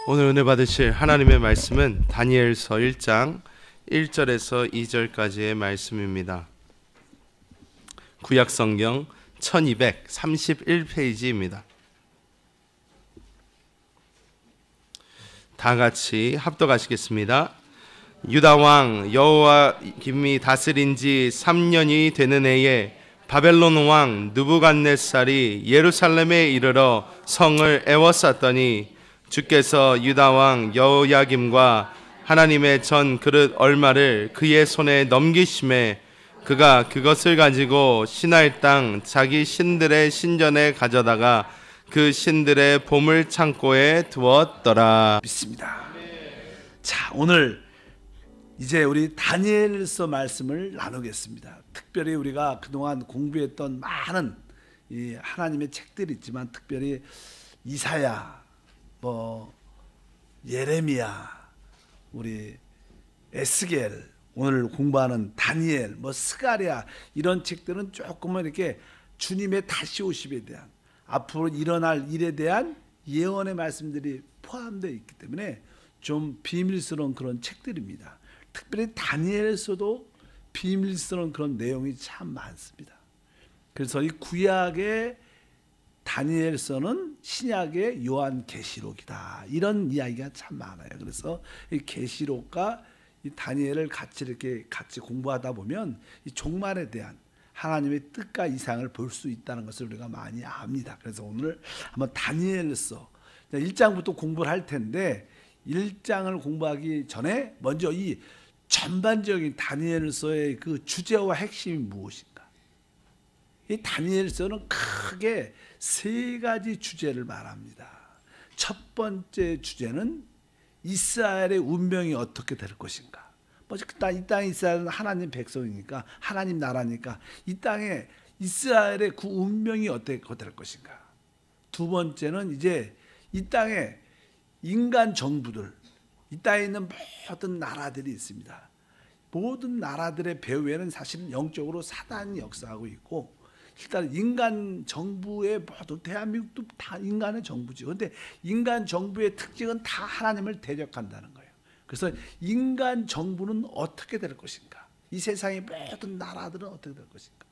오늘 은혜 받으실 하나님의 말씀은 다니엘서 1장 1절에서 2절까지의 말씀입니다. 구약성경 1231페이지입니다. 다 같이 합독하시겠습니다. 유다 왕 여호야김이 다스린 지 3년이 되는 해에 바벨론 왕 느부갓네살이 예루살렘에 이르러 성을 에워쌌더니 주께서 유다 왕 여호야김과 하나님의 전 그릇 얼마를 그의 손에 넘기심에 그가 그것을 가지고 시나이 땅 자기 신들의 신전에 가져다가 그 신들의 보물 창고에 두었더라. 믿습니다. 자, 오늘 이제 우리 다니엘서 말씀을 나누겠습니다. 특별히 우리가 그동안 공부했던 많은 이 하나님의 책들이 있지만 특별히 이사야, 예레미야, 우리 에스겔, 오늘 공부하는 다니엘, 스가랴 이런 책들은 조금은 이렇게 주님의 다시 오심에 대한 앞으로 일어날 일에 대한 예언의 말씀들이 포함되어 있기 때문에 좀 비밀스러운 그런 책들입니다. 특별히 다니엘서도 비밀스러운 그런 내용이 참 많습니다. 그래서 이 구약의 다니엘서는 신약의 요한계시록이다. 이런 이야기가 참 많아요. 그래서 이 계시록과 이 다니엘을 같이 공부하다 보면 이 종말에 대한 하나님의 뜻과 이상을 볼 수 있다는 것을 우리가 많이 압니다. 그래서 오늘 한번 다니엘서 1장부터 공부를 할 텐데 1장을 공부하기 전에 먼저 이 전반적인 다니엘서의 그 주제와 핵심이 무엇인가? 이 다니엘서는 크게 세 가지 주제를 말합니다. 첫 번째 주제는 이스라엘의 운명이 어떻게 될 것인가? 이 땅에 이스라엘은 하나님 백성이니까 하나님 나라니까 이 땅에 이스라엘의 그 운명이 어떻게 될 것인가? 두 번째는 이제 이 땅에 인간 정부들, 이 땅에 있는 모든 나라들이 있습니다. 모든 나라들의 배후에는 사실은 영적으로 사단이 역사하고 있고 일단 인간 정부의 모두 대한민국도 다 인간의 정부죠. 그런데 인간 정부의 특징은 다 하나님을 대적한다는 거예요. 그래서 인간 정부는 어떻게 될 것인가? 이 세상의 모든 나라들은 어떻게 될 것인가?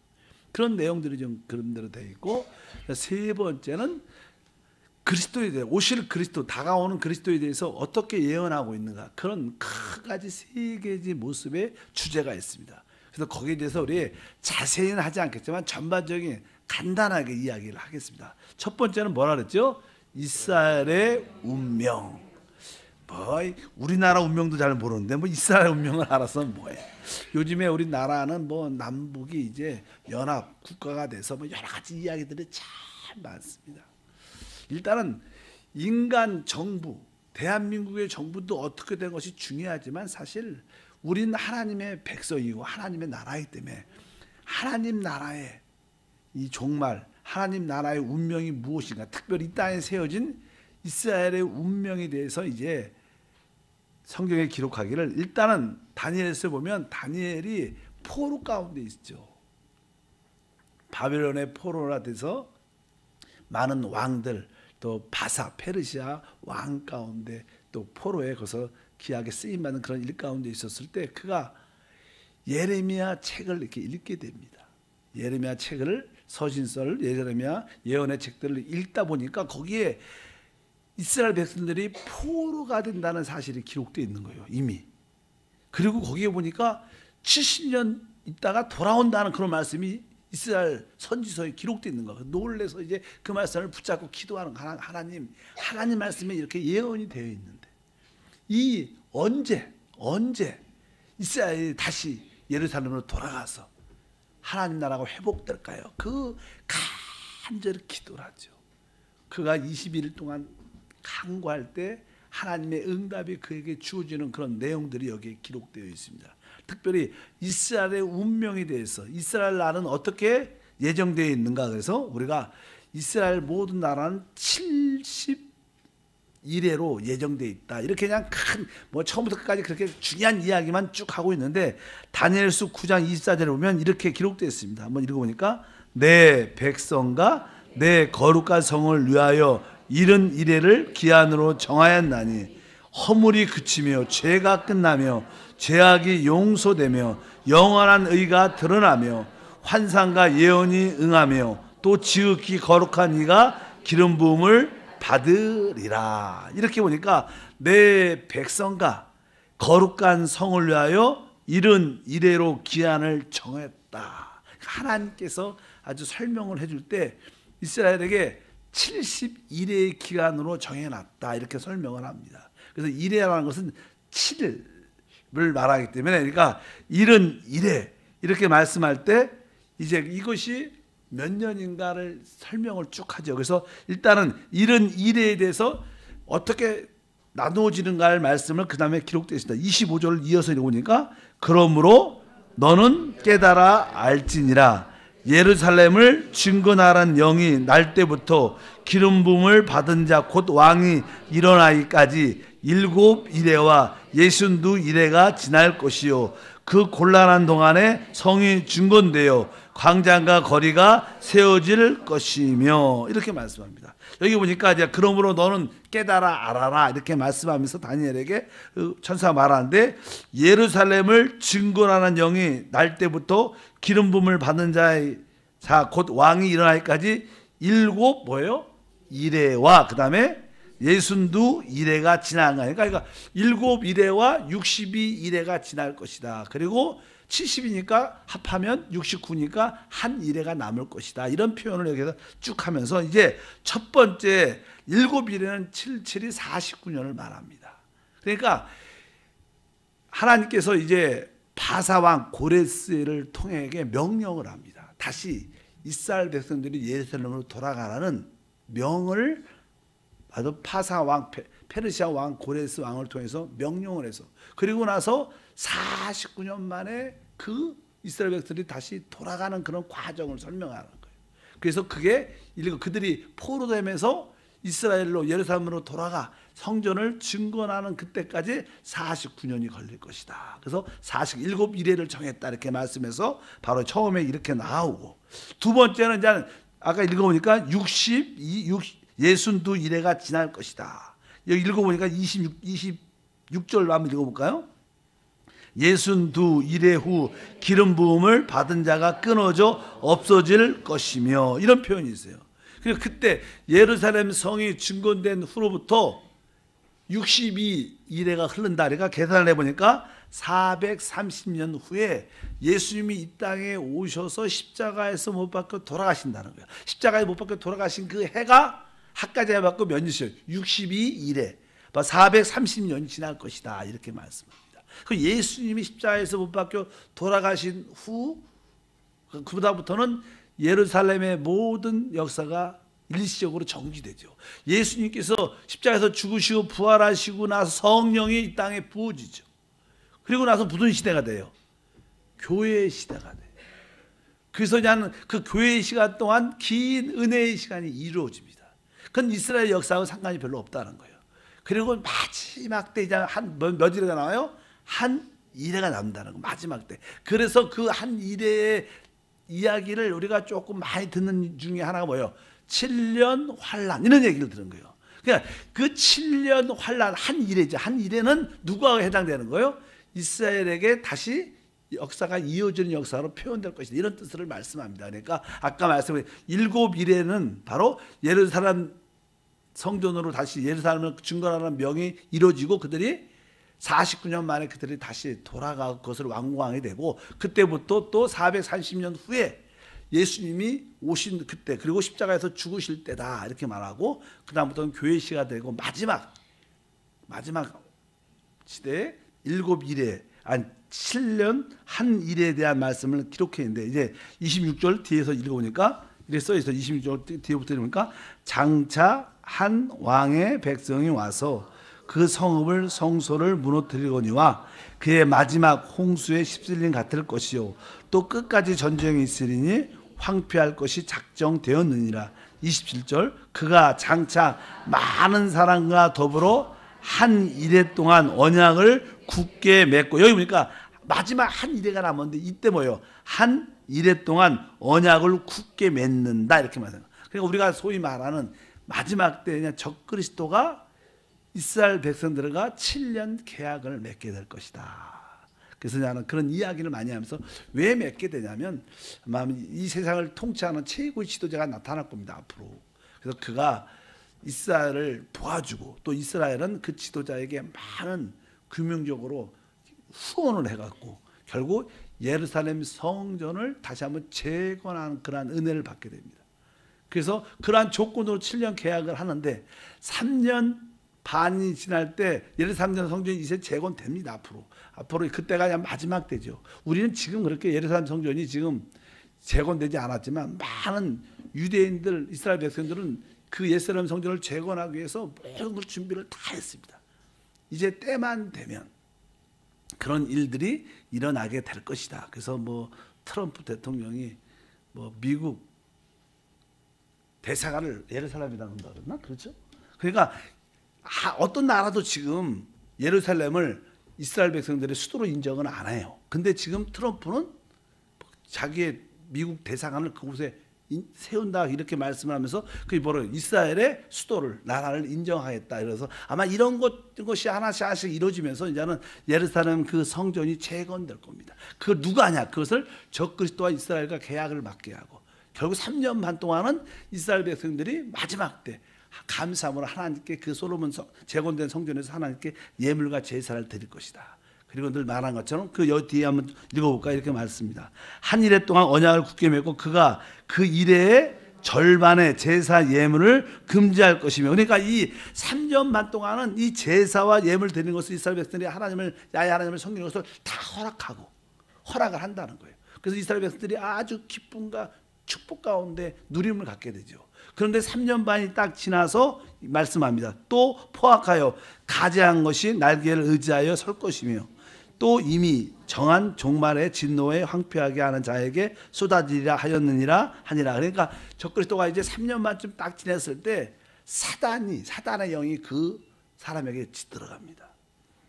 그런 내용들이 좀 그런 대로 되어 있고 세 번째는 그리스도에 대해 오실 그리스도 다가오는 그리스도에 대해서 어떻게 예언하고 있는가 그런 가지 세 개의 모습의 주제가 있습니다. 그래서 거기에 대해서 우리 자세히는 하지 않겠지만 전반적인 간단하게 이야기를 하겠습니다. 첫 번째는 뭐라 그랬죠? 이스라엘의 운명. 우리나라 운명도 잘 모르는데 이스라엘 운명을 알아서 뭐해? 요즘에 우리 나라는 남북이 이제 연합 국가가 돼서 여러 가지 이야기들이 참 많습니다. 일단은 인간 정부, 대한민국의 정부도 어떻게 된 것이 중요하지만 사실 우리는 하나님의 백성이고 하나님의 나라이기 때문에 하나님 나라의 이 종말, 하나님 나라의 운명이 무엇인가, 특별히 이 땅에 세워진 이스라엘의 운명에 대해서 이제 성경에 기록하기를 일단은 다니엘에서 보면 다니엘이 포로 가운데 있죠. 바벨론의 포로라 돼서 많은 왕들 또 바사 페르시아 왕 가운데 또 포로에 거기서 귀하게 쓰임받는 그런 일 가운데 있었을 때 그가 예레미야 책을 이렇게 읽게 됩니다. 예레미야 책을 서신서를 예레미야 예언의 책들을 읽다 보니까 거기에 이스라엘 백성들이 포로가 된다는 사실이 기록되어 있는 거예요. 이미. 그리고 거기에 보니까 70년 있다가 돌아온다는 그런 말씀이 이스라엘 선지서에 기록되어 있는 거예요. 놀래서 이제 그 말씀을 붙잡고 기도하는 하나님 말씀에 이렇게 예언이 되어 있는데 이 언제 이스라엘이 다시 예루살렘으로 돌아가서 하나님 나라가 회복될까요? 그 간절히 기도를 하죠. 그가 21일 동안 간구할 때 하나님의 응답이 그에게 주어지는 그런 내용들이 여기에 기록되어 있습니다. 특별히 이스라엘의 운명에 대해서 이스라엘 나라는 어떻게 예정되어 있는가, 그래서 우리가 이스라엘 모든 나라는 71회로 예정되어 있다. 이렇게 그냥 처음부터 끝까지 그렇게 중요한 이야기만 쭉 하고 있는데 다니엘서 9장 24절에 보면 이렇게 기록되어 있습니다. 한번 읽어보니까 내 백성과 내 거룩한 성을 위하여 이른 이래를 기한으로 정하였나니 허물이 그치며 죄가 끝나며 죄악이 용서되며 영원한 의가 드러나며 환상과 예언이 응하며 또 지극히 거룩한 이가 기름 부음을 받으리라. 이렇게 보니까 내 백성과 거룩한 성을 위하여 이른 이래로 기한을 정했다. 하나님께서 아주 설명을 해줄 때 이스라엘에게 71회의 기간으로 정해놨다 이렇게 설명을 합니다. 그래서 이래라는 것은 7을 말하기 때문에, 그러니까 이른 이래 이렇게 말씀할 때 이제 이것이 몇 년인가를 설명을 쭉 하죠. 그래서 일단은 이른 이래에 대해서 어떻게 나누어지는가를 말씀을 그 다음에 기록되어 있습니다. 25절을 이어서 읽으니까 그러므로 너는 깨달아 알지니라. 예루살렘을 증거하라는 영이 날 때부터 기름 부음을 받은 자 곧 왕이 일어나기까지 7 이래와 62 이래가 지날 것이요 그 곤란한 동안에 성이 중건되어 광장과 거리가 세워질 것이며 이렇게 말씀합니다. 여기 보니까 이제 그러므로 너는 깨달아 알아라 이렇게 말씀하면서 다니엘에게 천사가 말하는데, 예루살렘을 증거하는 영이 날 때부터 기름 부음을 받는 자의 자 곧 왕이 일어나기까지 7 뭐예요? 이래와 그 다음에 62 이래가 지난 거니까, 그러니까 7 이래와 62 이래가 지날 것이다. 그리고 70이니까 합하면 69니까 한 이래가 남을 것이다. 이런 표현을 여기서 쭉 하면서 이제 첫 번째 7 이래는 77이 49년을 말합니다. 그러니까 하나님께서 이제 바사왕 고레스를 통해 명령을 합니다. 다시 이스라엘 백성들이 예루살렘으로 돌아가라는 명을 바로 파사왕 페르시아 왕 고레스 왕을 통해서 명령을 해서, 그리고 나서 49년 만에 그 이스라엘 백성들이 다시 돌아가는 그런 과정을 설명하는 거예요. 그래서 그게 그들이 포로되면서 이스라엘로 예루살렘으로 돌아가 성전을 증건하는 그때까지 49년이 걸릴 것이다. 그래서 47 이래를 정했다 이렇게 말씀해서 바로 처음에 이렇게 나오고, 두 번째는 이제 아까 읽어보니까 62 이래가 지날 것이다. 여기 읽어보니까 26절 한번 읽어볼까요? 62 이래 후 기름 부음을 받은 자가 끊어져 없어질 것이며 이런 표현이 있어요. 그리고 그때 예루살렘 성이 증건된 후로부터 62 이래가 흐른다. 그러니까 계산을 해보니까 430년 후에 예수님이 이 땅에 오셔서 십자가에서 못 박혀 돌아가신다는 거예요. 십자가에 못 박혀 돌아가신 그 해가 학가제에 받고 몇 년이요? 62 이래 430년이 지날 것이다 이렇게 말씀합니다. 그 예수님이 십자가에서 못 박혀 돌아가신 후 그보다부터는 예루살렘의 모든 역사가 일시적으로 정지되죠. 예수님께서 십자가에서 죽으시고 부활하시고 나서 성령이 이 땅에 부어지죠. 그리고 나서 무슨 시대가 돼요? 교회의 시대가 돼요. 그래서 그냥 그 교회의 시간 동안 긴 은혜의 시간이 이루어집니다. 그건 이스라엘 역사하고 상관이 별로 없다는 거예요. 그리고 마지막 때 이제 몇 이래가 나와요? 한 이래가 남다는 거, 마지막 때. 그래서 그 한 이래의 이야기를 우리가 조금 많이 듣는 중에 하나가 뭐예요? 7년 환란 이런 얘기를 들은 거예요. 그러니까 그 7년 환란 한 이래죠. 한 이래는 누구와 해당되는 거예요? 이스라엘에게 다시 역사가 이어지는 역사로 표현될 것이다. 이런 뜻을 말씀합니다. 그러니까 아까 말씀드린 7 이래는 바로 예루살렘 성전으로 다시 예루살렘을 증거하는 명이 이루어지고 그들이 49년 만에 그들이 다시 돌아가 그것을 완공하게 되고, 그때부터 또 430년 후에 예수님이 오신 그때, 그리고 십자가에서 죽으실 때다 이렇게 말하고, 그 다음부터는 교회 시가 되고 마지막 시대에 7 이래 7년 한 일에 대한 말씀을 기록했는데, 이제 26절 뒤에서 읽어보니까 이렇게 써있어. 26절 뒤에부터 읽으니까 장차 한 왕의 백성이 와서 그 성읍을 성소를 무너뜨리거니와 그의 마지막 홍수에 휩쓸린 같을 것이요 또 끝까지 전쟁이 있으리니 황폐할 것이 작정되었느니라. 27절 그가 장차 많은 사람과 더불어 한 이래 동안 언약을 굳게 맺고, 여기 보니까 마지막 한 이래가 남았는데 이때 뭐예요? 한 이래 동안 언약을 굳게 맺는다 이렇게 말해요. 그러니까 우리가 소위 말하는 마지막 때 그냥 적그리스도가 이스라엘 백성들과 7년 계약을 맺게 될 것이다. 그래서 나는 그런 이야기를 많이 하면서 왜 맺게 되냐면 아마 이 세상을 통치하는 최고의 지도자가 나타날 겁니다, 앞으로. 그래서 그가 이스라엘을 도와주고 또 이스라엘은 그 지도자에게 많은 금융적으로 후원을 해갖고 결국 예루살렘 성전을 다시 한번 재건하는 그러한 은혜를 받게 됩니다. 그래서 그러한 조건으로 7년 계약을 하는데 3년 반이 지날 때 예루살렘 성전이 이제 재건됩니다. 앞으로 그때가 그냥 마지막 때죠. 우리는 지금 그렇게 예루살렘 성전이 지금 재건되지 않았지만 많은 유대인들, 이스라엘 백성들은 그 예루살렘 성전을 재건하기 위해서 모든 준비를 다 했습니다. 이제 때만 되면 그런 일들이 일어나게 될 것이다. 그래서 뭐 트럼프 대통령이 뭐 미국 대사관을 예루살렘에다 놓는다 그랬나? 그렇죠? 그러니까 어떤 나라도 지금 예루살렘을 이스라엘 백성들의 수도로 인정은 안 해요. 근데 지금 트럼프는 자기의 미국 대사관을 그곳에 세운다 이렇게 말씀을 하면서 그게 바로 이스라엘의 수도를 나라를 인정하겠다. 그래서 아마 이런 것이 하나씩 이루어지면서 이제는 예루살렘 그 성전이 재건될 겁니다. 그걸 누가 하냐? 그것을 적그리스도와 이스라엘과 계약을 맺게 하고 결국 3년 반 동안은 이스라엘 백성들이 마지막 때 감사함으로 하나님께 그 솔로몬 재건된 성전에서 하나님께 예물과 제사를 드릴 것이다. 그리고 늘 말한 것처럼 그 뒤에 한번 읽어볼까 이렇게 말씀입니다. 한 일해 동안 언약을 굳게 맺고 그가 그 일해의 절반의 제사 예물을 금지할 것이며 그러니까 이 3년 반 동안은 이 제사와 예물 드리는 것을 이스라엘 백성들이 야훼 하나님을 섬기는 것을 다 허락을 한다는 거예요. 그래서 이스라엘 백성들이 아주 기쁨과 축복 가운데 누림을 갖게 되죠. 그런데 3년 반이 딱 지나서 말씀합니다. 또 포악하여 가재한 것이 날개를 의지하여 설 것이며 또 이미 정한 종말의 진노에 황폐하게 하는 자에게 쏟아지리라 하였느니라 하니라. 그러니까 적그리스도가 이제 3년 반쯤 딱 지났을 때 사단의 영이 그 사람에게 들어갑니다.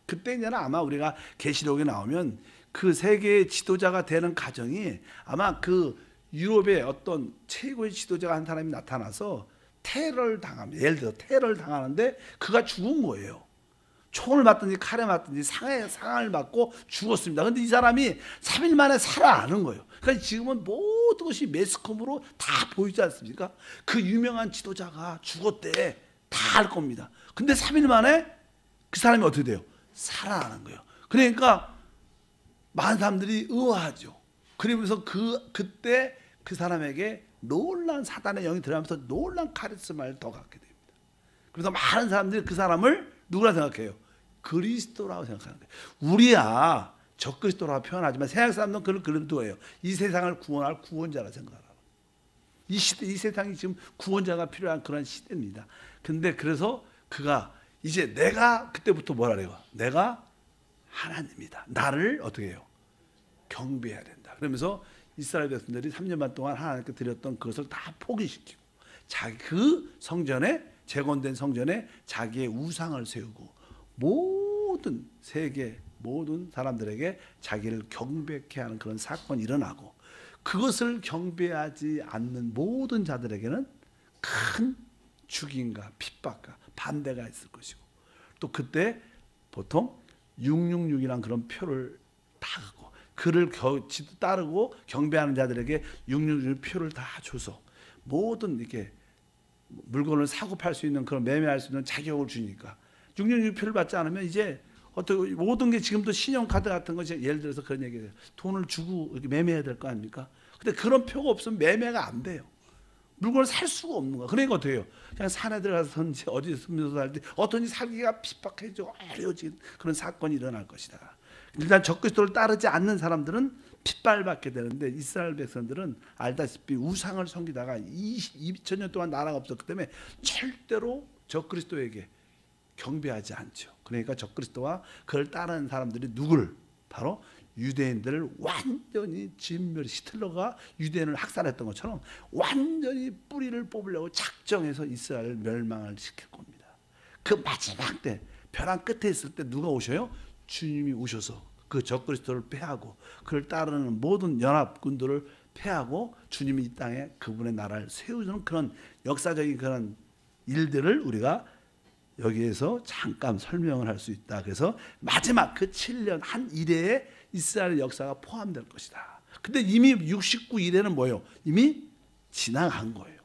그때 이제는 아마 우리가 계시록에 나오면 그 세계의 지도자가 되는 과정이 아마 그 유럽의 어떤 최고의 지도자가 한 사람이 나타나서 테러를 당합니다. 예를 들어 테러를 당하는데 그가 죽은 거예요. 총을 맞든지 칼에 맞든지 상을 맞고 죽었습니다. 그런데 이 사람이 3일 만에 살아나는 거예요. 그러니까 지금은 모든 것이 매스컴으로 다 보이지 않습니까? 그 유명한 지도자가 죽었대 다 알 겁니다. 근데 3일 만에 그 사람이 어떻게 돼요? 살아나는 거예요. 그러니까 많은 사람들이 의아하죠. 그러면서 그때 그 사람에게 놀란 사단의 영이 들어가면서 놀란 카리스마를 더 갖게 됩니다. 그래서 많은 사람들이 그 사람을 누구라 생각해요? 그리스도라고 생각하는 거예요. 우리야 적그리스도라고 표현하지만 세상 사람들은 그걸 그리스도예요. 이 세상을 구원할 구원자라 생각하라고. 이 세상이 지금 구원자가 필요한 그런 시대입니다. 근데 그래서 그가 이제 내가 그때부터 뭐라 그래요? 내가 하나님이다. 나를 어떻게 해요? 경배해야 된다. 그러면서 이스라엘 백성들이 3년 반 동안 하나님께 드렸던 그것을 다 포기시키고 자기 그 성전에 재건된 성전에 자기의 우상을 세우고 모든 세계 모든 사람들에게 자기를 경배케 하는 그런 사건이 일어나고 그것을 경배하지 않는 모든 자들에게는 큰 죽임과 핍박과 반대가 있을 것이고 또 그때 보통 666이라는 그런 표를 다 갖고 그를 따르고 경배하는 자들에게 666 표를 다 줘서 모든 이렇게 물건을 사고 팔 수 있는 그런 매매할 수 있는 자격을 주니까 666 표를 받지 않으면 이제 어떻게 모든 게 지금도 신용카드 같은 것이 예를 들어서 그런 얘기예요. 돈을 주고 이렇게 매매해야 될 거 아닙니까? 근데 그런 표가 없으면 매매가 안 돼요. 물건을 살 수가 없는 거야. 그러니까 어떻게 해요? 그냥 산에 들어가서든지 어디 숨겨서 살지 어떤지 살기가 핍박해지고 어려워진 그런 사건이 일어날 것이다. 일단 적그리스도를 따르지 않는 사람들은 핍박받게 되는데 이스라엘 백성들은 알다시피 우상을 섬기다가 2000년 동안 나라가 없었기 때문에 절대로 적그리스도에게 경배하지 않죠. 그러니까 적그리스도와 그를 따르는 사람들이 누구를? 바로 유대인들을 완전히 진멸 히틀러가 유대인을 학살했던 것처럼 완전히 뿌리를 뽑으려고 작정해서 이스라엘을 멸망을 시킬 겁니다. 그 마지막 때 벼랑 끝에 있을 때 누가 오셔요? 주님이 오셔서 그 적그리스도를 패하고 그를 따르는 모든 연합군들을 패하고 주님이 이 땅에 그분의 나라를 세우는 그런 역사적인 그런 일들을 우리가 여기에서 잠깐 설명을 할 수 있다. 그래서 마지막 그 7년 한 이래에 이스라엘 역사가 포함될 것이다. 근데 이미 69 이래는 뭐예요? 이미 지나간 거예요.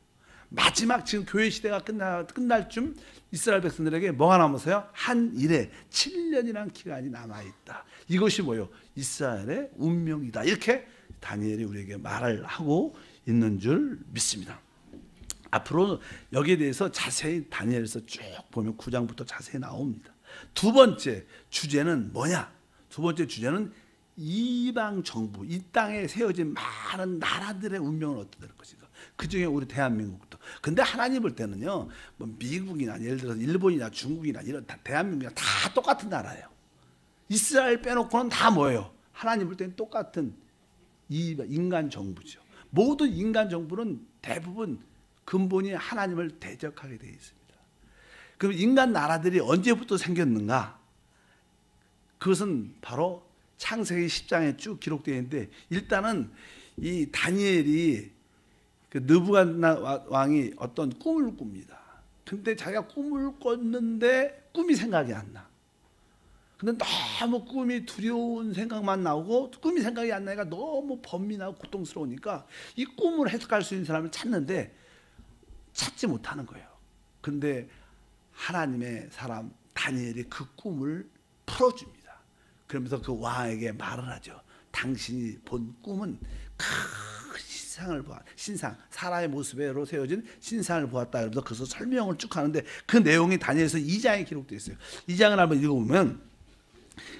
마지막 지금 교회 시대가 끝날 쯤 이스라엘 백성들에게 뭐가 남았어요? 한 이래 7년이라는 기간이 남아있다. 이것이 뭐예요? 이스라엘의 운명이다. 이렇게 다니엘이 우리에게 말을 하고 있는 줄 믿습니다. 앞으로 여기에 대해서 자세히 다니엘에서 쭉 보면 9장부터 자세히 나옵니다. 두 번째 주제는 뭐냐? 두 번째 주제는 이방 정부, 이 땅에 세워진 많은 나라들의 운명은 어떻게 될 것인가? 그 중에 우리 대한민국도. 근데 하나님 볼 때는요, 뭐 미국이나 예를 들어서 일본이나 중국이나 이런 대한민국이나 다 똑같은 나라예요. 이스라엘 빼놓고는 다 뭐예요? 하나님 볼 때는 똑같은 인간 정부죠. 모든 인간 정부는 대부분 근본이 하나님을 대적하게 되어 있습니다. 그럼 인간 나라들이 언제부터 생겼는가? 그것은 바로 창세기 10장에 쭉 기록되어 있는데, 일단은 이 다니엘이 그 느부갓네살 왕이 어떤 꿈을 꿉니다. 근데 자기가 꿈을 꿨는데 꿈이 생각이 안 나. 근데 너무 꿈이 두려운 생각만 나오고, 꿈이 생각이 안 나니까 너무 번민하고 고통스러우니까 이 꿈을 해석할 수 있는 사람을 찾는데 찾지 못하는 거예요. 근데 하나님의 사람 다니엘이 그 꿈을 풀어줍니다. 그러면서 그 왕에게 말을 하죠. 당신이 본 꿈은 큰 신상을 보았다. 신상, 사람의 모습으로 세워진 신상을 보았다. 그러면서 그래서 설명을 쭉 하는데 그 내용이 다니엘서 2장에 기록되어 있어요. 2장을 한번 읽어보면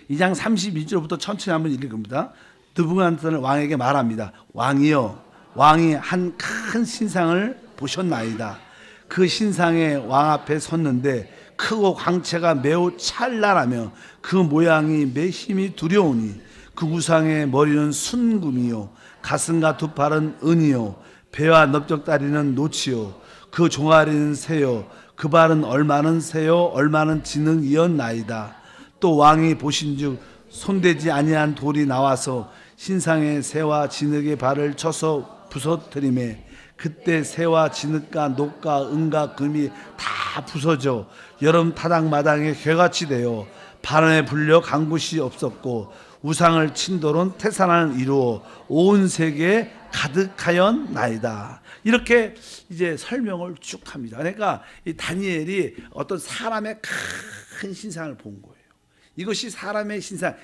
2장 32절부터 천천히 한번 읽어봅니다. 느부갓네살 왕에게 말합니다. 왕이여, 왕이 한 큰 신상을 보셨나이다. 그 신상의 왕 앞에 섰는데 크고 광채가 매우 찬란하며 그 모양이 매심히 두려우니 그 우상의 머리는 순금이요 가슴과 두 팔은 은이요 배와 넓적다리는 노치요 그 종아리는 새요 그 발은 얼마는 새요 얼마는 진흙이었나이다. 또 왕이 보신즉 손대지 아니한 돌이 나와서 신상의 새와 진흙의 발을 쳐서 부서뜨리매 그때 새와 진흙과 녹과 은과 금이 다 부서져 여름 타닥마당에 괴같이 되어 바람에 불려 간 곳이 없었고 우상을 친 돌은 태산을 이루어 온 세계에 가득하였나이다. 이렇게 이제 설명을 쭉 합니다. 그러니까 이 다니엘이 어떤 사람의 큰 신상을 본 거예요. 이것이 사람의 신상,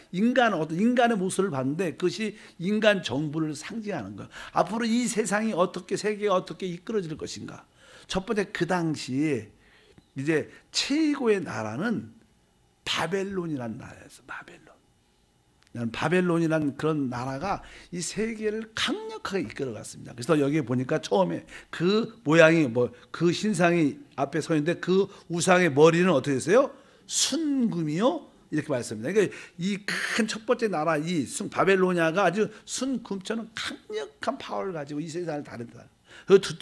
어떤 인간의 모습을 봤는데 그것이 인간 정부를 상징하는 거예요. 앞으로 이 세상이 어떻게, 세계가 어떻게 이끌어질 것인가. 첫 번째, 그 당시에 이제 최고의 나라는 바벨론이라는 나라였어요. 바벨론이라는 그런 나라가 이 세계를 강력하게 이끌어갔습니다. 그래서 여기 보니까 처음에 그 모양이 그 신상이 앞에 서 있는데 그 우상의 머리는 어떻게 됐어요? 순금이요? 이렇게 말씀합니다. 그러니까 이 큰 첫 번째 나라 이 바벨로니아가 아주 순금처럼 강력한 파워를 가지고 이 세상을 다룬다.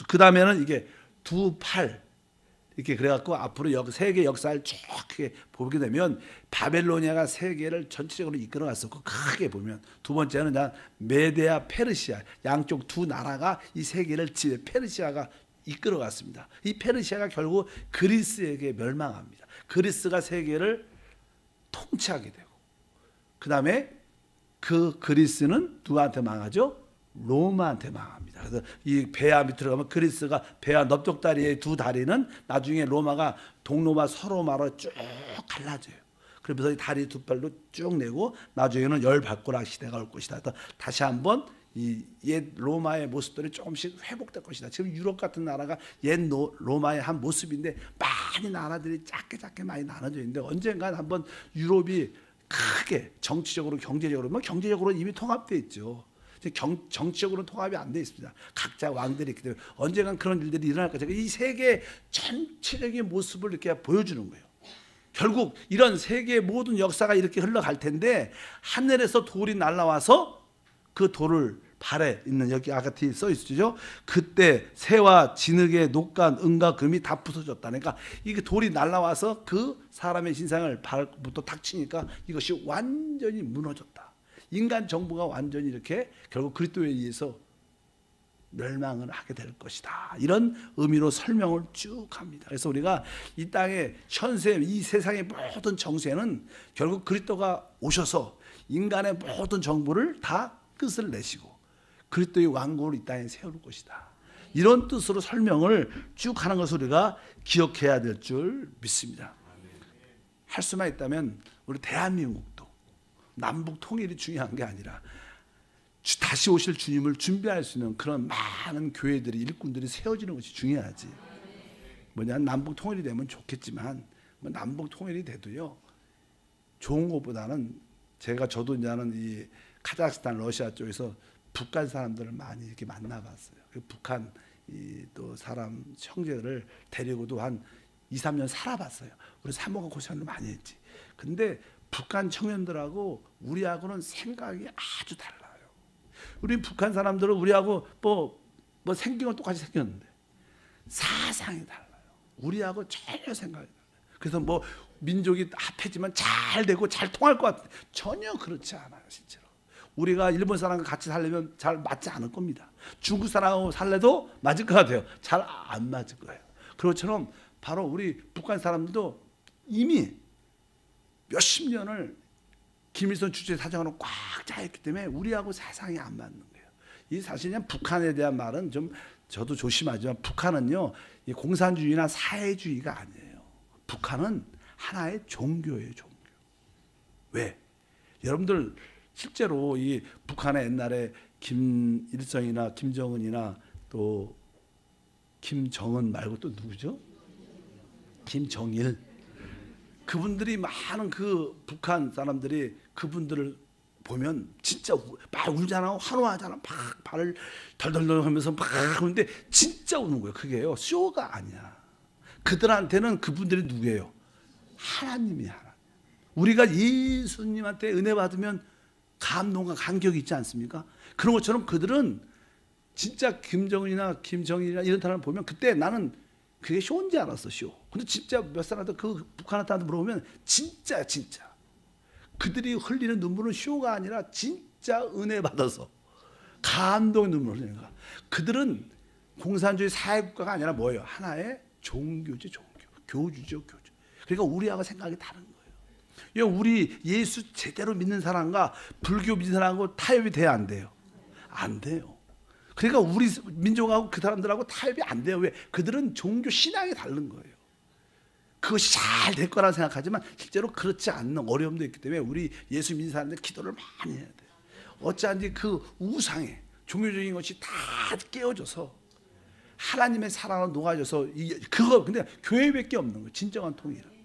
그 다음에는 이게 두 팔 이렇게 그래갖고 앞으로 세계 역사를 쭉 보게 되면 바벨로니아가 세계를 전체적으로 이끌어갔었고 크게 보면 두 번째는 메데아 페르시아 양쪽 두 나라가 이 세계를 페르시아가 이끌어갔습니다. 이 페르시아가 결국 그리스에게 멸망합니다. 그리스가 세계를 통치하게 되고 그 다음에 그 그리스는 누구한테 망하죠? 로마한테 망합니다. 그래서 이 배아 밑으로 가면 그리스가 배아 넓적다리의 두 다리는 나중에 로마가 동로마 서로마로 쭉 갈라져요. 그러면서 이 다리 두 팔로 쭉 내고 나중에는 열발가락 시대가 올 것이다. 다시 한번 이 옛 로마의 모습들이 조금씩 회복될 것이다. 지금 유럽 같은 나라가 옛 로마의 한 모습인데 많이 나라들이 작게 많이 나눠져 있는데 언젠가 한번 유럽이 크게 정치적으로 경제적으로 이미 통합되어 있죠. 정치적으로는 통합이 안 되어 있습니다. 각자 왕들이 있기 때문에 언젠간 그런 일들이 일어날 것이다. 이 세계 전체적인 모습을 이렇게 보여주는 거예요. 결국 이런 세계의 모든 역사가 이렇게 흘러갈 텐데 하늘에서 돌이 날아와서 그 돌을 발에 있는 여기 아가티 써 있죠. 그때 새와 진흙의 녹과 은과 금이 다 부서졌다. 그러니까 이게 돌이 날아와서 그 사람의 신상을 발부터 탁 치니까 이것이 완전히 무너졌다. 인간 정부가 완전히 이렇게 결국 그리스도에 의해서 멸망을 하게 될 것이다. 이런 의미로 설명을 쭉 합니다. 그래서 우리가 이 땅의 현세, 이 세상의 모든 정세는 결국 그리스도가 오셔서 인간의 모든 정부를 다 끝을 내시고 그리스도의 왕국을 이 땅에 세울 것이다. 이런 뜻으로 설명을 쭉 하는 것을 우리가 기억해야 될 줄 믿습니다. 할 수만 있다면 우리 대한민국도 남북 통일이 중요한 게 아니라 다시 오실 주님을 준비할 수 있는 그런 많은 교회들이 일꾼들이 세워지는 것이 중요하지. 뭐냐, 남북 통일이 되면 좋겠지만 뭐 남북 통일이 돼도요 좋은 것보다는 저도 이제는 이 카자흐스탄 러시아 쪽에서 북한 사람들을 많이 이렇게 만나봤어요. 북한 또 사람 형제들을 데리고도 한 2, 3년 살아봤어요. 우리 사모가 고생을 많이 했지. 근데 북한 청년들하고 우리하고는 생각이 아주 달라요. 우리 북한 사람들은 우리하고 뭐 생긴 건 똑같이 생겼는데 사상이 달라요. 우리하고 전혀 생각이 달라요. 그래서 뭐 민족이 합해지면 잘 되고 잘 통할 것 같은데 전혀 그렇지 않아요. 실제로 우리가 일본 사람과 같이 살려면 잘 맞지 않을 겁니다. 중국 사람하고 살래도 맞을 것 같아요. 잘 안 맞을 거예요. 그것처럼 바로 우리 북한 사람들도 이미 몇십 년을 김일성 주재 사정으로 꽉 짜있기 때문에 우리하고 사상이 안 맞는 거예요. 이 사실 그냥 북한에 대한 말은 좀 저도 조심하지만 북한은요 이 공산주의나 사회주의가 아니에요. 북한은 하나의 종교예요, 종교. 왜? 여러분들 실제로 이 북한의 옛날에 김일성이나 김정은이나 또 김정은 말고 또 누구죠? 김정일. 그분들이 많은 그 북한 사람들이 그분들을 보면 진짜 막 울잖아, 환호하잖아, 막 발을 덜덜덜 하면서 막 그러는데 진짜 우는 거예요. 그게요 쇼가 아니야. 그들한테는 그분들이 누구예요? 하나님이야. 하나님. 우리가 예수님한테 은혜 받으면 감동과 감격이 있지 않습니까? 그런 것처럼 그들은 진짜 김정은이나 김정일이나 이런 사람을 보면 그때 나는 그게 쇼인 줄 알았어, 쇼. 근데 진짜 몇 사람한테 그 북한한테 물어보면 진짜 그들이 흘리는 눈물은 쇼가 아니라 진짜 은혜 받아서 감동의 눈물을 흘리는 거야. 그들은 공산주의 사회국가가 아니라 뭐예요? 하나의 종교지, 종교. 교주죠, 교주. 그러니까 우리하고 생각이 다른 거예요. 우리 예수 제대로 믿는 사람과 불교 믿는 사람하고 타협이 돼야 안 돼요? 안 돼요. 그러니까 우리 민족하고 그 사람들하고 타협이 안 돼요. 왜? 그들은 종교 신앙이 다른 거예요. 그것이 잘 될 거라 생각하지만 실제로 그렇지 않는 어려움도 있기 때문에 우리 예수 믿는 사람들 기도를 많이 해야 돼요. 어찌한지 그 우상에 종교적인 것이 다 깨어져서 하나님의 사랑으로 녹아져서 그거 근데 교회밖에 없는 거예요. 진정한 통일은.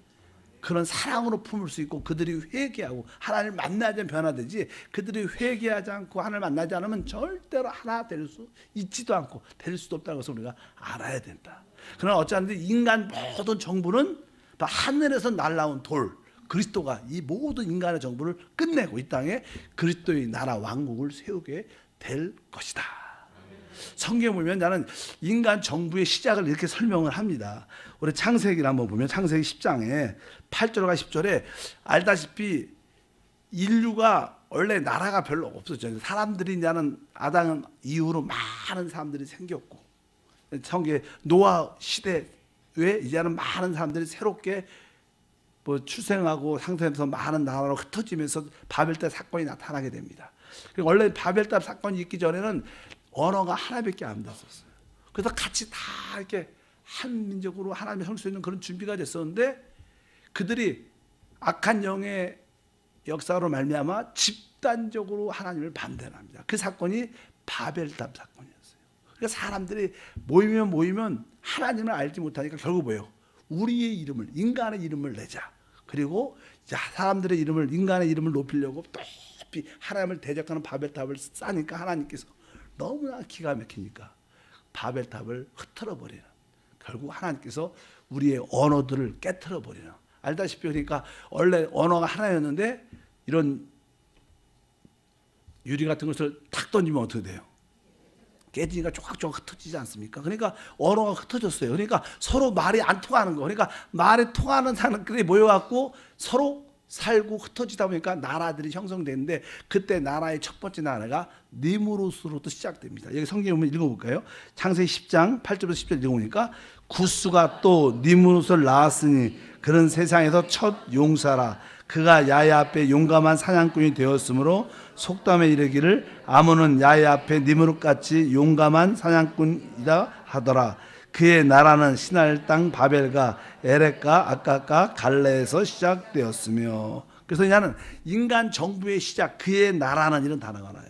그런 사랑으로 품을 수 있고 그들이 회개하고 하나님을 만나지 않으면 변화되지 그들이 회개하지 않고 하나님을 만나지 않으면 절대로 하나 될 수 있지도 않고 될 수도 없다는 것을 우리가 알아야 된다. 그러나 어찌하든지 인간 모든 정부는 하늘에서 날라온 돌 그리스도가 이 모든 인간의 정부를 끝내고 이 땅에 그리스도의 나라 왕국을 세우게 될 것이다. 성경에 보면 나는 인간 정부의 시작을 이렇게 설명을 합니다. 우리 창세기를 한번 보면 창세기 10장에 8절과 10절에 알다시피 인류가 원래 나라가 별로 없었죠. 사람들이 이제는 아담 이후로 많은 사람들이 생겼고 성경에 노아 시대에 이제는 많은 사람들이 새롭게 뭐 출생하고 상태에서 많은 나라로 흩어지면서 바벨탑 사건이 나타나게 됩니다. 원래 바벨탑 사건이 있기 전에는 언어가 하나밖에 안 됐었어요. 그래서 같이 다 이렇게 한 민족으로 하나님을 설 수 있는 그런 준비가 됐었는데 그들이 악한 영의 역사로 말미암아 집단적으로 하나님을 반대합니다. 그 사건이 바벨탑 사건이었어요. 그러니까 사람들이 모이면 하나님을 알지 못하니까 결국 뭐예요? 우리의 이름을 인간의 이름을 내자. 그리고 사람들의 이름을 인간의 이름을 높이려고 높이 하나님을 대적하는 바벨탑을 쌓으니까 하나님께서 너무나 기가 막히니까 바벨탑을 흐트러 버리는 결국 하나님께서 우리의 언어들을 깨트려 버리는 알다시피 그러니까 원래 언어가 하나였는데 이런 유리 같은 것을 탁 던지면 어떻게 돼요? 깨지니까 조각조각 흩어지지 않습니까? 그러니까 언어가 흩어졌어요. 그러니까 서로 말이 안 통하는 거. 그러니까 말이 통하는 사람들이 모여갖고 서로 살고 흩어지다 보니까 나라들이 형성되는데 그때 나라의 첫 번째 나라가 니무롯으로부터 시작됩니다. 여기 성경에 보면 읽어볼까요? 창세기 10장 8절부터 10절 읽어보니까 구스가 또 니무롯을 낳았으니 그런 세상에서 첫 용사라. 그가 야훼 앞에 용감한 사냥꾼이 되었으므로 속담에 이르기를 아몬은 야훼 앞에 니무롯같이 용감한 사냥꾼이다 하더라. 그의 나라는 시날 땅 바벨과 에렉과 아까과 갈레에서 시작되었으며. 그래서 나는 인간 정부의 시작, 그의 나라는 이런 단어가 나요.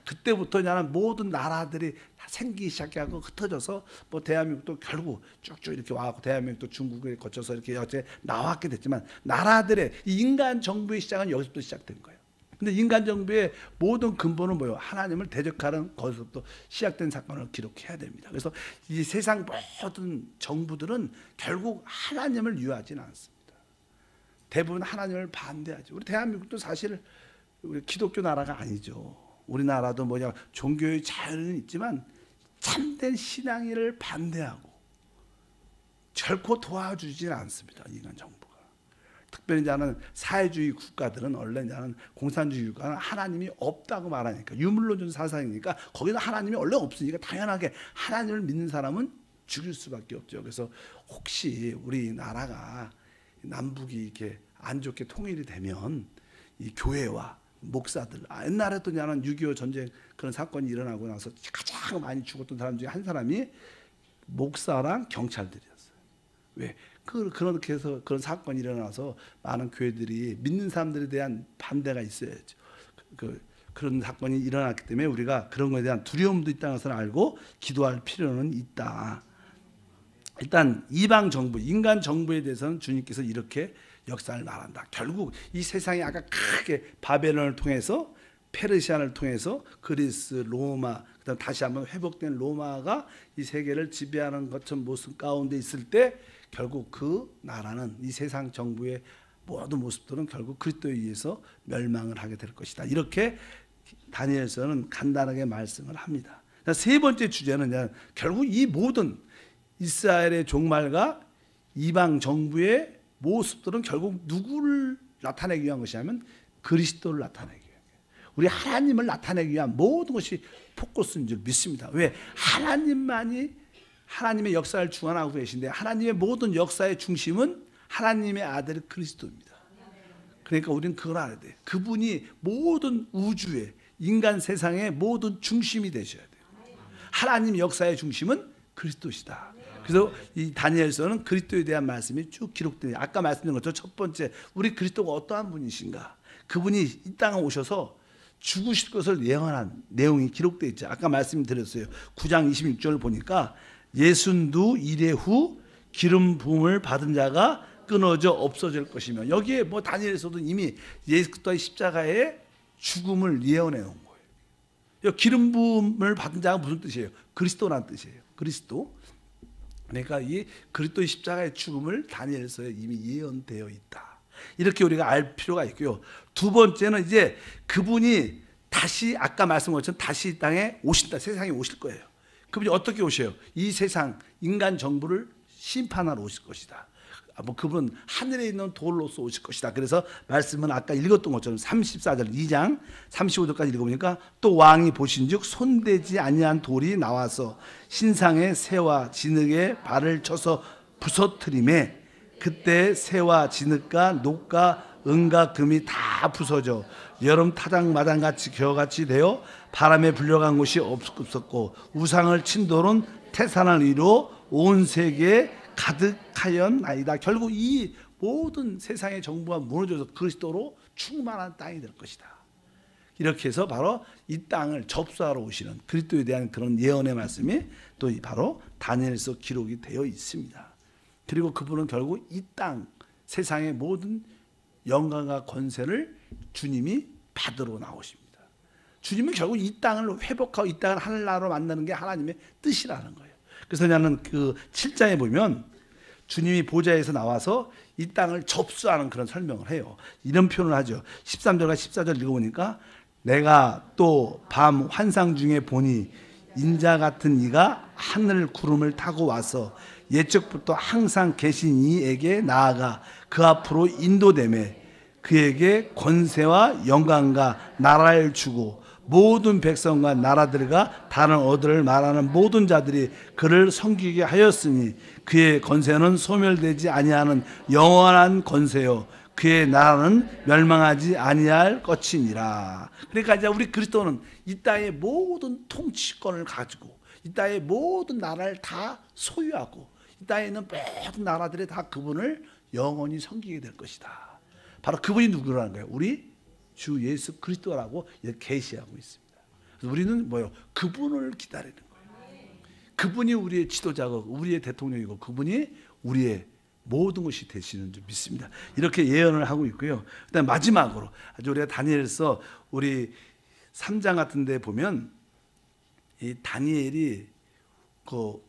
그때부터 나는 모든 나라들이 다 생기기 시작하고 흩어져서 뭐 대한민국도 결국 쭉쭉 이렇게 와갖고 대한민국도 중국을 거쳐서 이렇게 어째 나왔게 됐지만 나라들의 이 인간 정부의 시작은 여기서부터 시작된 거예요. 근데 인간 정부의 모든 근본은 뭐예요? 하나님을 대적하는 것에서부터 시작된 사건을 기록해야 됩니다. 그래서 이 세상 모든 정부들은 결국 하나님을 위하지는 않습니다. 대부분 하나님을 반대하죠. 우리 대한민국도 사실 우리 기독교 나라가 아니죠. 우리나라도 뭐냐 종교의 자유는 있지만 참된 신앙을 반대하고 결코 도와주지는 않습니다. 인간 정부가. 특별히 이제는 사회주의 국가들은 원래 이제는 공산주의 국가는 하나님이 없다고 말하니까 유물론적 사상이니까 거기는 하나님이 원래 없으니까 당연하게 하나님을 믿는 사람은 죽일 수밖에 없죠. 그래서 혹시 우리나라가 남북이 이렇게 안 좋게 통일이 되면 이 교회와 목사들, 옛날에도 나는 6.25 전쟁 그런 사건이 일어나고 나서 가장 많이 죽었던 사람 중에 한 사람이 목사랑 경찰들이었어요. 왜? 그렇게 해서 그런 사건이 일어나서 많은 교회들이 믿는 사람들에 대한 반대가 있어야죠. 그런 사건이 일어났기 때문에 우리가 그런 것에 대한 두려움도 있다는 것을 알고 기도할 필요는 있다. 일단 이방 정부, 인간 정부에 대해서는 주님께서 이렇게 역사를 말한다. 결국 이 세상이 아까 크게 바벨론을 통해서 페르시아를 통해서 그리스, 로마, 그다음 다시 한번 회복된 로마가 이 세계를 지배하는 것처럼 모습 가운데 있을 때 결국 그 나라는 이 세상 정부의 모든 모습들은 결국 그리스도에 의해서 멸망을 하게 될 것이다. 이렇게 다니엘서는 간단하게 말씀을 합니다. 세 번째 주제는 결국 이 모든 이스라엘의 종말과 이방 정부의 모습들은 결국 누구를 나타내기 위한 것이냐면 그리스도를 나타내기 위한 거예요. 우리 하나님을 나타내기 위한 모든 것이 포커스인 줄 믿습니다. 왜? 하나님만이 하나님의 역사를 주관하고 계신데 하나님의 모든 역사의 중심은 하나님의 아들 그리스도입니다. 그러니까 우리는 그걸 알아야 돼요. 그분이 모든 우주의 인간 세상의 모든 중심이 되셔야 돼요. 하나님 역사의 중심은 그리스도시다. 그래서 이 다니엘서는 그리스도에 대한 말씀이 쭉 기록돼요. 아까 말씀드린 것처럼 첫 번째 우리 그리스도가 어떠한 분이신가. 그분이 이 땅에 오셔서 죽으실 것을 예언한 내용이 기록되어 있죠. 아까 말씀드렸어요. 9장 26절을 보니까 예순두 이래 후 기름 부음을 받은 자가 끊어져 없어질 것이며 여기에 뭐 다니엘서도 이미 예수 그리스도의 십자가의 죽음을 예언해 놓은 거예요. 기름 부음을 받은 자가 무슨 뜻이에요? 그리스도라는 뜻이에요. 그리스도. 그러니까 이 그리스도의 십자가의 죽음을 다니엘서에 이미 예언되어 있다. 이렇게 우리가 알 필요가 있고요. 두 번째는 이제 그분이 다시 아까 말씀한 것처럼 다시 이 땅에 오신다. 세상에 오실 거예요. 그분이 어떻게 오셔요? 이 세상 인간 정부를 심판하러 오실 것이다. 뭐 그분은 하늘에 있는 돌로서 오실 것이다. 그래서 말씀은 아까 읽었던 것처럼 34절 2장 35절까지 읽어보니까 또 왕이 보신즉 손대지 아니한 돌이 나와서 신상의 새와 진흙에 발을 쳐서 부서뜨림에 그때 새와 진흙과 녹과 은과 금이 다 부서져 여름 타작마당같이 겨같이 되어 바람에 불려간 곳이 없었고 우상을 친 돌은 태산을 이루어 온 세계에 가득하였나이다. 결국 이 모든 세상의 정부가 무너져서 그리스도로 충만한 땅이 될 것이다. 이렇게 해서 바로 이 땅을 접수하러 오시는 그리스도에 대한 그런 예언의 말씀이 또 바로 다니엘서 기록이 되어 있습니다. 그리고 그분은 결국 이 땅 세상의 모든 영광과 권세를 주님이 받으러 나오십니다. 주님은 결국 이 땅을 회복하고 이 땅을 하늘나라로 만드는 게 하나님의 뜻이라는 거예요. 그래서 나는 그 7장에 보면 주님이 보좌에서 나와서 이 땅을 접수하는 그런 설명을 해요. 이런 표현을 하죠. 13절과 14절 읽어보니까 내가 또 밤 환상 중에 보니 인자 같은 이가 하늘 구름을 타고 와서 옛적부터 항상 계신 이에게 나아가 그 앞으로 인도되매 그에게 권세와 영광과 나라를 주고 모든 백성과 나라들과 다른 언어를 말하는 모든 자들이 그를 섬기게 하였으니 그의 권세는 소멸되지 아니하는 영원한 권세요 그의 나라는 멸망하지 아니할 것이니라. 그러니까 이제 우리 그리스도는 이 땅의 모든 통치권을 가지고 이 땅의 모든 나라를 다 소유하고 이 땅에 있는 모든 나라들이 다 그분을 영원히 섬기게 될 것이다. 바로 그분이 누구라는 거예요? 우리 주 예수 그리스도라고 이렇게 계시하고 있습니다. 그래서 우리는 뭐요? 그분을 기다리는 거예요. 그분이 우리의 지도자고 우리의 대통령이고 그분이 우리의 모든 것이 되시는 줄 믿습니다. 이렇게 예언을 하고 있고요. 그다음 마지막으로 아주 우리가 다니엘서 우리 3장 같은 데 보면 이 다니엘이 그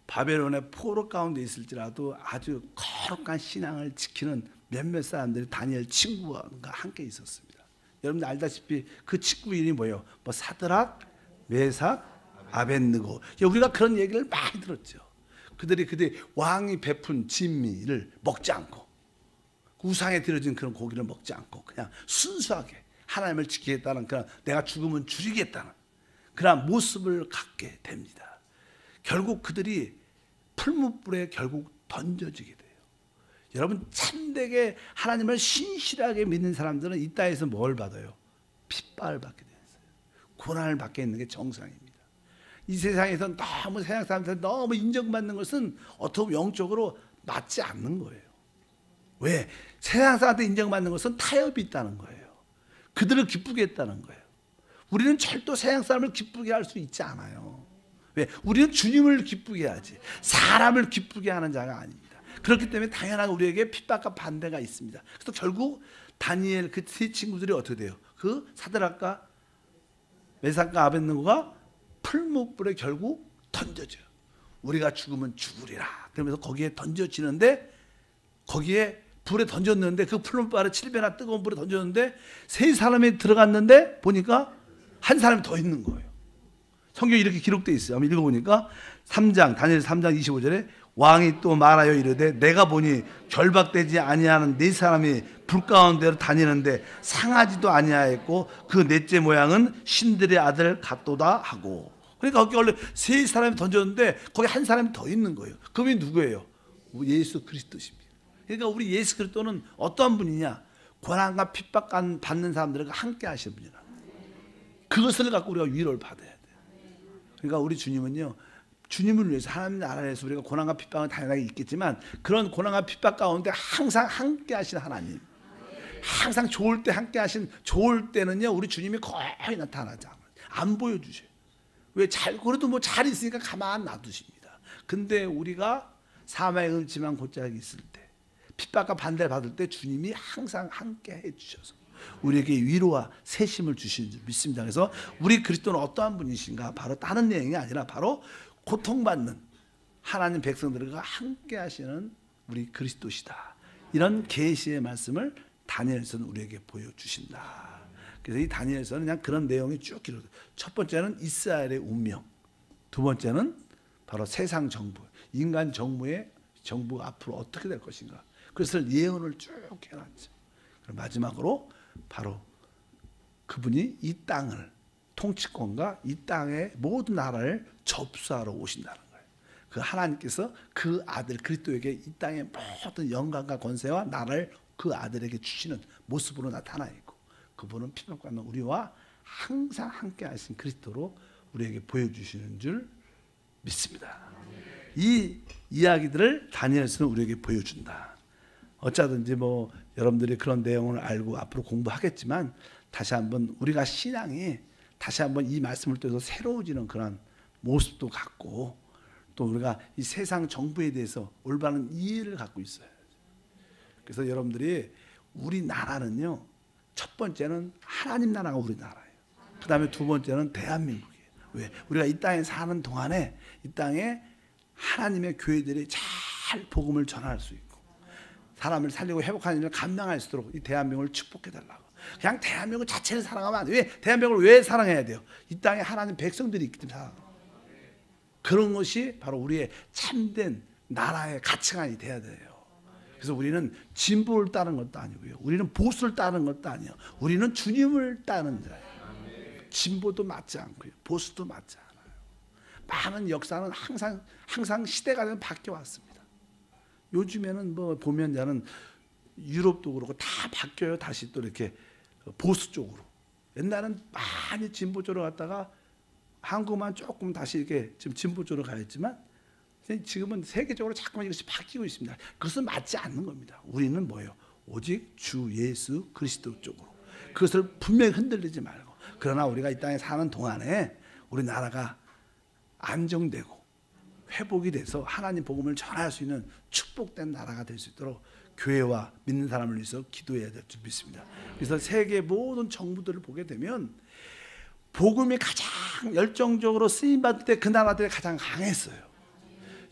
바벨론의 포로 가운데 있을지라도 아주 거룩한 신앙을 지키는 몇몇 사람들이 다니엘 친구와 함께 있었습니다. 여러분들 알다시피 그 친구 이름이 뭐예요? 뭐 사드락, 메삭, 아벳느고. 우리가 그런 얘기를 많이 들었죠. 그들이 왕이 베푼 진미를 먹지 않고 우상에 드려진 그런 고기를 먹지 않고 그냥 순수하게 하나님을 지키겠다는 그런 내가 죽으면 줄이겠다는 그런 모습을 갖게 됩니다. 결국 그들이 풀무불에 결국 던져지게 돼요. 여러분 참되게 하나님을 신실하게 믿는 사람들은 이 땅에서 뭘 받아요? 핍박을 받게 되어요. 고난을 받게 있는 게 정상입니다. 이 세상에서 너무 세상 사람들 너무 인정받는 것은 어떻게 보면 영적으로 맞지 않는 거예요. 왜? 세상 사람한테 인정받는 것은 타협이 있다는 거예요. 그들을 기쁘게 했다는 거예요. 우리는 절도 세상 사람을 기쁘게 할 수 있지 않아요. 왜? 우리는 주님을 기쁘게 하지 사람을 기쁘게 하는 자가 아닙니다. 그렇기 때문에 당연하게 우리에게 핍박과 반대가 있습니다. 그래서 결국 다니엘 그 세 친구들이 어떻게 돼요? 그 사드락과 메삭과 아벳느고가 풀무불에 결국 던져져요. 우리가 죽으면 죽으리라. 그러면서 거기에 던져지는데 거기에 불에 던졌는데 그 풀무불 아래 7배나 뜨거운 불에 던졌는데 세 사람이 들어갔는데 보니까 한 사람이 더 있는 거예요. 성경에 이렇게 기록되어 있어요. 한번 읽어보니까 3장 다니엘 3장 25절에 왕이 또 말하여 이르되 내가 보니 결박되지 아니하는 네 사람이 불 가운데로 다니는데 상하지도 아니하였고 그 넷째 모양은 신들의 아들 같도다 하고. 그러니까 거기 원래 세 사람이 던졌는데 거기 한 사람이 더 있는 거예요. 그분이 누구예요? 예수 그리스도십니다. 그러니까 우리 예수 그리스도는 어떠한 분이냐? 고난과 핍박 받는 사람들과 함께 하시는 분이라. 그것을 갖고 우리가 위로를 받아야 돼요. 그러니까 우리 주님은요, 주님을 위해서 하나님 나라에서 우리가 고난과 핍박은 당연하게 있겠지만 그런 고난과 핍박 가운데 항상 함께 하신 하나님, 항상 좋을 때 함께 하신, 좋을 때는요 우리 주님이 거의 나타나지 않아요. 안 보여주셔요. 왜? 그래도 뭐 잘 있으니까 가만 놔두십니다. 근데 우리가 사망의 음침한 골짜기 있을 때, 핍박과 반대를 받을 때 주님이 항상 함께 해주셔서 우리에게 위로와 세심을 주시는 줄 믿습니다. 그래서 우리 그리스도는 어떠한 분이신가? 바로 다른 내용이 아니라 바로 고통받는 하나님 백성들과 함께 하시는 우리 그리스도시다. 이런 계시의 말씀을 다니엘서는 우리에게 보여주신다. 그래서 이 다니엘서는 그냥 그런 내용이 쭉 기록돼요. 첫 번째는 이스라엘의 운명, 두 번째는 바로 세상 정부, 인간 정부가 앞으로 어떻게 될 것인가. 그래서 예언을 쭉 해놨죠. 그리고 마지막으로 바로 그분이 이 땅을 통치권과 이 땅의 모든 나라를 접수하러 오신다는 거예요. 그 하나님께서 그 아들 그리스도에게 이 땅의 모든 영광과 권세와 나라를 그 아들에게 주시는 모습으로 나타나 있고, 그분은 핍박받는 우리와 항상 함께 하신 그리스도로 우리에게 보여주시는 줄 믿습니다. 이 이야기들을 다니엘서는 우리에게 보여준다. 어쩌든지 뭐 여러분들이 그런 내용을 알고 앞으로 공부하겠지만 다시 한번 우리가 신앙이 다시 한번 이 말씀을 통해서 새로워지는 그런 모습도 갖고, 또 우리가 이 세상 정부에 대해서 올바른 이해를 갖고 있어요. 그래서 여러분들이 우리나라는요, 첫 번째는 하나님 나라가 우리나라예요. 그 다음에 두 번째는 대한민국이에요. 왜? 우리가 이 땅에 사는 동안에 이 땅에 하나님의 교회들이 잘 복음을 전할 수 있고 사람을 살리고 회복하는 일을 감당할 수 있도록 이 대한민국을 축복해달라고. 그냥 대한민국 자체를 사랑하면 안 돼요. 왜? 대한민국을 왜 사랑해야 돼요? 이 땅에 하나님 백성들이 있기 때문에 사랑해요. 그런 것이 바로 우리의 참된 나라의 가치관이 돼야 돼요. 그래서 우리는 진보를 따르는 것도 아니고요. 우리는 보수를 따르는 것도 아니에요. 우리는 주님을 따르는 자예요. 진보도 맞지 않고요. 보수도 맞지 않아요. 많은 역사는 항상 시대가 바뀌어 왔습니다. 요즘에는 뭐 보면 저는 유럽도 그렇고 다 바뀌어요. 다시 또 이렇게 보수 쪽으로. 옛날엔 많이 진보 쪽으로 갔다가 한국만 조금 다시 이렇게 지금 진보 쪽으로 가있지만 지금은 세계적으로 자꾸만 이것이 바뀌고 있습니다. 그것은 맞지 않는 겁니다. 우리는 뭐예요? 오직 주 예수 그리스도 쪽으로. 그것을 분명히 흔들리지 말고. 그러나 우리가 이 땅에 사는 동안에 우리 나라가 안정되고 회복이 돼서 하나님 복음을 전할 수 있는 축복된 나라가 될 수 있도록 교회와 믿는 사람을 위해서 기도해야 될 줄 믿습니다. 그래서 세계 모든 정부들을 보게 되면 복음이 가장 열정적으로 쓰임받을 때 그 나라들이 가장 강했어요.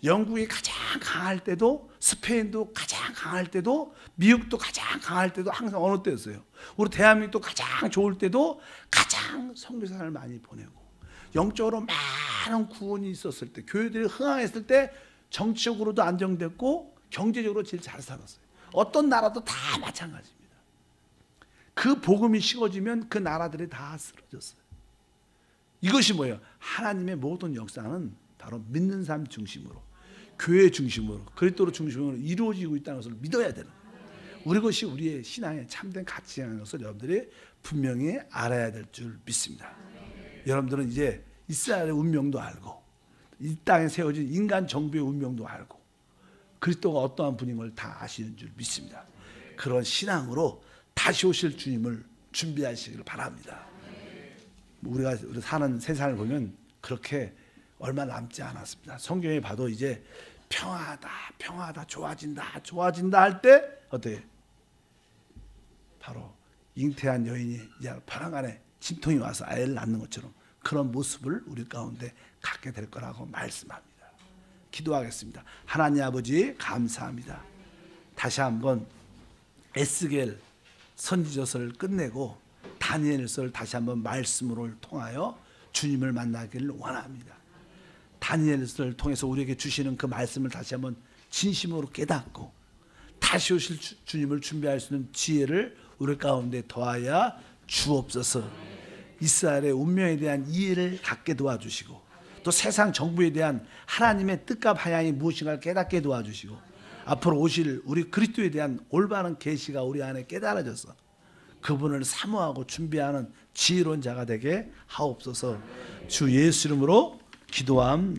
영국이 가장 강할 때도, 스페인도 가장 강할 때도, 미국도 가장 강할 때도 항상 어느 때였어요? 우리 대한민국도 가장 좋을 때도 가장 선교사를 많이 보내고 영적으로 많은 구원이 있었을 때, 교회들이 흥황했을 때 정치적으로도 안정됐고 경제적으로 제일 잘 살았어요. 어떤 나라도 다 마찬가지입니다. 그 복음이 식어지면 그 나라들이 다 쓰러졌어요. 이것이 뭐예요? 하나님의 모든 역사는 바로 믿는 사람 중심으로, 교회 중심으로, 그리스도 중심으로 이루어지고 있다는 것을 믿어야 되는 거예요. 우리 것이 우리의 신앙의 참된 가치라는 것을 여러분들이 분명히 알아야 될 줄 믿습니다. 여러분들은 이제 이스라엘의 운명도 알고 이 땅에 세워진 인간 정부의 운명도 알고 그리스도가 어떠한 분인 걸 다 아시는 줄 믿습니다. 그런 신앙으로 다시 오실 주님을 준비하시길 바랍니다. 우리가 사는 세상을 보면 그렇게 얼마 남지 않았습니다. 성경에 봐도 이제 평화다, 좋아진다 할 때 어떻게? 바로 잉태한 여인이 이제 벼랑 안에 진통이 와서 아이를 낳는 것처럼 그런 모습을 우리 가운데 갖게 될 거라고 말씀합니다. 기도하겠습니다. 하나님 아버지 감사합니다. 다시 한번 에스겔 선지서를 끝내고 다니엘서를 다시 한번 말씀으로 통하여 주님을 만나기를 원합니다. 다니엘서를 통해서 우리에게 주시는 그 말씀을 다시 한번 진심으로 깨닫고 다시 오실 주님을 준비할 수 있는 지혜를 우리 가운데 더하여 주옵소서. 이스라엘의 운명에 대한 이해를 갖게 도와주시고 또 세상 정부에 대한 하나님의 뜻과 방향이 무엇인가를 깨닫게 도와주시고 앞으로 오실 우리 그리스도에 대한 올바른 계시가 우리 안에 깨달아져서 그분을 사모하고 준비하는 지혜로운 자가 되게 하옵소서. 주 예수 이름으로 기도함.